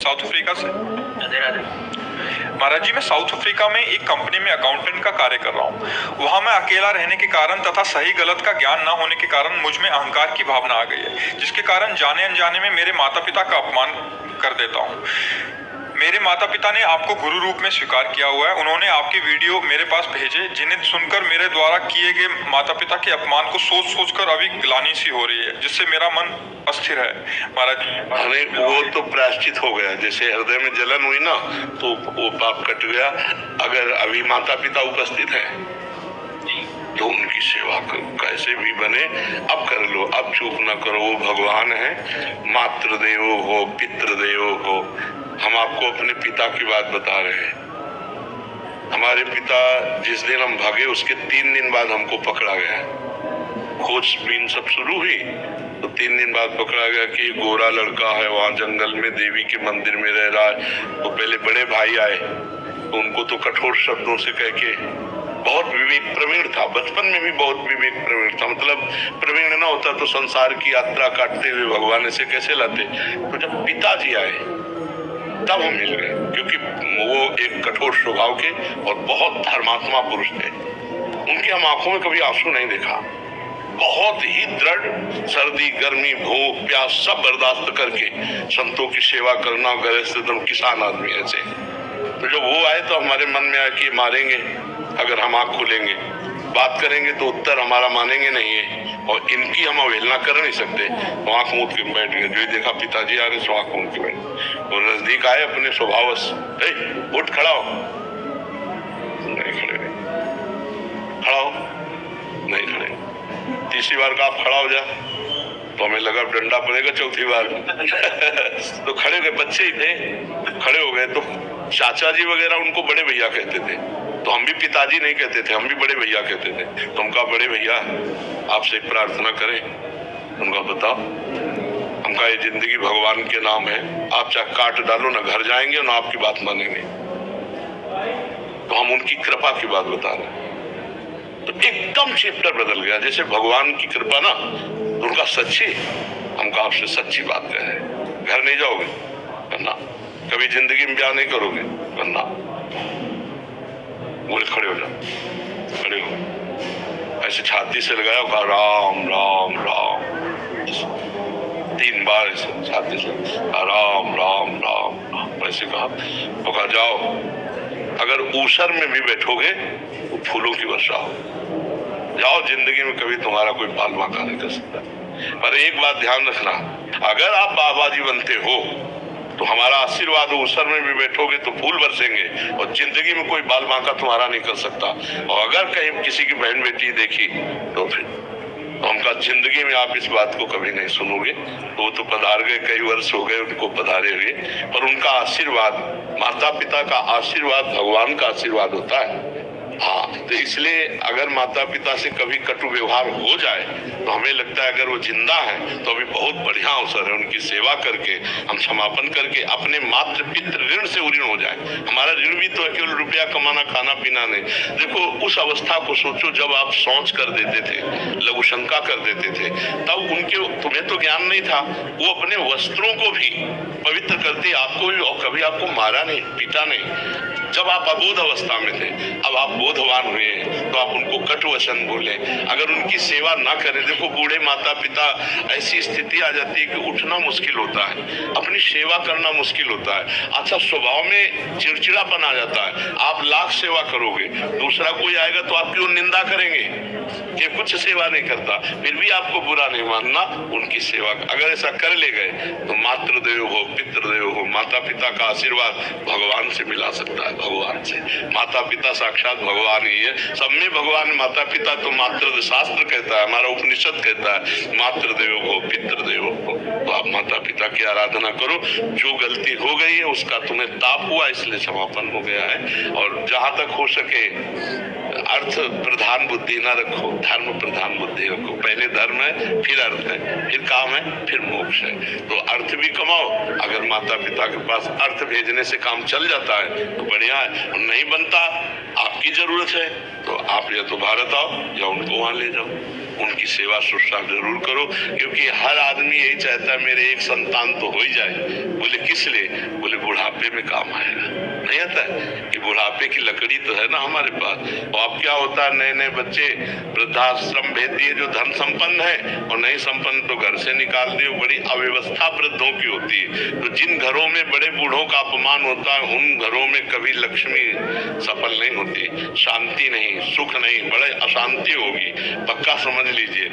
South Africa से। राधे राधे। महाराज जी, मैं south Africa में एक कंपनी में अकाउंटेंट का कार्य कर रहा हूँ। वहाँ मैं अकेला रहने के कारण तथा सही गलत का ज्ञान न होने के कारण मुझ में अहंकार की भावना आ गई है, जिसके कारण जाने अनजाने में मेरे माता पिता का अपमान कर देता हूँ। मेरे माता पिता ने आपको गुरु रूप में स्वीकार किया हुआ है। उन्होंने आपके वीडियो मेरे पास भेजे, जिन्हें सुनकर मेरे द्वारा किए गए माता पिता के अपमान को सोच सोचकर अभी ग्लानि सी हो रही है, जिससे मेरा मन अस्थिर है। महाराज अरे वो तो प्रायश्चित हो गया, जैसे हृदय में जलन हुई ना तो वो पाप कट गया। अगर अभी माता पिता उपस्थित है तो उनकी सेवा करो, कैसे भी बने अब कर लो, अब चूक ना करो। वो भगवान है, मातृदेव हो पितृदेव हो। हम आपको अपने पिता की बात बता रहे हैं। हमारे पिता जिस दिन हम भागे उसके 3 दिन बाद हमको पकड़ा गया। खोजबीन सब शुरू हुई तो 3 दिन बाद पकड़ा गया कि गोरा लड़का है, वहाँ जंगल में देवी के मंदिर में रह रहा है। तो पहले बड़े भाई आए तो उनको तो कठोर शब्दों से कह के, बहुत विवेक प्रवीण था, बचपन में भी बहुत विवेक प्रवीण था। मतलब प्रवीण ना होता तो संसार की यात्रा काटते हुए भगवान ऐसे कैसे लाते। तो जब पिताजी आए तब हम मिल गए, क्योंकि वो एक कठोर स्वभाव के और बहुत धर्मात्मा पुरुष थे। उनकी हम आंखों में कभी आंसू नहीं देखा। बहुत ही दृढ़, सर्दी गर्मी भूख प्यास सब बर्दाश्त करके संतों की सेवा करना, गृहस्थ किसान आदमी ऐसे। तो जब वो आए तो हमारे मन में आया कि मारेंगे अगर हम आँख खोलेंगे, बात करेंगे तो उत्तर हमारा मानेंगे नहीं है, और इनकी हम अवहेलना कर नहीं सकते। तो आँख मूंद के बैठ गए। जो देखा पिताजी आ रहे सो आँख मूंद के बैठ। और नजदीक आए अपने स्वभावश, उठ खड़ा हो, नहीं खड़े नहीं, खड़ा हो, नहीं खड़े। तीसरी बार का आप खड़ा हो जा तो हमें लगा डंडा पड़ेगा, चौथी बार तो खड़े हो गए। बच्चे ही थे, खड़े हो गए। तो चाचा जी वगैरह उनको बड़े भैया कहते थे, तो हम भी पिताजी नहीं कहते थे, हम भी बड़े भैया कहते थे। तो उनका बड़े भैया आपसे एक प्रार्थना करें। उनका बताओ, हमका ये जिंदगी भगवान के नाम है, आप चाहे काट डालो ना घर जाएंगे ना आपकी बात मानेंगे। तो हम उनकी कृपा की बात बता रहे हैं। तो एकदम चैप्टर बदल गया, जैसे भगवान की कृपा ना उनका सच्ची, हमका आपसे सच्ची बात कहे। घर नहीं जाओगे करना, कभी जिंदगी में ब्याह नहीं करोगे करना। बोले खड़े हो जाओ, खड़े हो, ऐसे छाती से लगाया, कहा राम राम राम 3 बार ऐसे छाती से, राम राम राम ऐसे कहा। तो कहा जाओ, अगर ऊसर में भी बैठोगे तो फूलों की वर्षा हो। जाओ, जिंदगी में कभी तुम्हारा कोई बाल बांका नहीं कर सकता। पर एक बात ध्यान रखना, अगर आप बाबा जी बनते हो तो हमारा आशीर्वाद ऊसर में भी बैठोगे तो फूल बरसेंगे, और जिंदगी में कोई बाल बांका तुम्हारा नहीं कर सकता। और अगर कहीं किसी की बहन बेटी देखी तो फिर तो हमका जिंदगी में आप इस बात को कभी नहीं सुनोगे। तो वो तो पधार गए, कई वर्ष हो गए उनको पधारे हुए, पर उनका आशीर्वाद, माता पिता का आशीर्वाद भगवान का आशीर्वाद होता है। हाँ, तो इसलिए अगर माता पिता से कभी कटु व्यवहार हो जाए तो हमें लगता है अगर वो जिंदा है तो अभी बहुत बढ़िया अवसर है उनकी सेवा करके हम क्षमापन करके अपने मातृ पितृ ऋण से ऋण हो जाए। हमारा ऋण भी तो है केवल रुपया कमाना, खाना पीना नहीं। देखो उस अवस्था को सोचो जब आप शौच कर देते थे, लघु शंका कर देते थे, तब उनके, तुम्हें तो ज्ञान नहीं था, वो अपने वस्त्रों को भी पवित्र करते, आपको भी, और कभी आपको मारा नहीं, पीटा नहीं। जब आप अबोध अवस्था में थे, अब आप बोधवान हुए तो आप उनको कटु वचन बोले, अगर उनकी सेवा ना करें। देखो बूढ़े माता पिता ऐसी स्थिति आ जाती है कि उठना मुश्किल होता है, अपनी सेवा करना मुश्किल होता है। अच्छा, स्वभाव में चिड़चिड़ापन आ जाता है। आप लाख सेवा करोगे, दूसरा कोई आएगा तो आपकी वो निंदा करेंगे कि कुछ सेवा नहीं करता, फिर भी आपको बुरा नहीं मानना, उनकी सेवा। अगर ऐसा कर ले गए तो मातृदेव हो पितृदेव हो, माता पिता का आशीर्वाद भगवान से मिला सकता है। भगवान से, माता पिता साक्षात भगवान ही है। सब में भगवान, माता पिता तो मातृ शास्त्र कहता है, हमारा उपनिषद कहता है मातृदेव हो पितृदेव हो। तो आप माता पिता की आराधना करो। जो गलती हो गई है उसका तुम्हें ताप हुआ, इसलिए समापन हो गया है। और जहां तक हो सके अर्थ प्रधान बुद्धि ना रखो, धर्म प्रधान बुद्धि रखो। पहले धर्म है, फिर अर्थ है, फिर काम है, फिर मोक्ष है। तो अर्थ भी कमाओ। अगर माता पिता के पास अर्थ भेजने से काम चल जाता है तो बढ़िया है, नहीं बनता, आपकी जरूरत है तो आप या तो भारत आओ या उनको वहां ले जाओ। उनकी सेवा शुश्रूषा जरूर करो, क्योंकि हर आदमी यही चाहता है मेरे एक संतान तो हो ही जाए। बोले किस लिए? बोले बुढ़ापे में काम आएगा। नहीं आता है कि बुढ़ापे की लकड़ी तो है ना हमारे पास। और अब क्या होता है, नए नए बच्चे वृद्धाश्रम भेज दिए जो धन संपन्न है, और नहीं संपन्न तो घर से निकाल दिए। बड़ी अव्यवस्था वृद्धों की होती है। तो जिन घरों में बड़े बूढ़ों का अपमान होता है, उन घरों में कभी लक्ष्मी सफल नहीं होती, शांति नहीं, सुख नहीं, बड़े अशांति होगी, पक्का समझ लीजिए।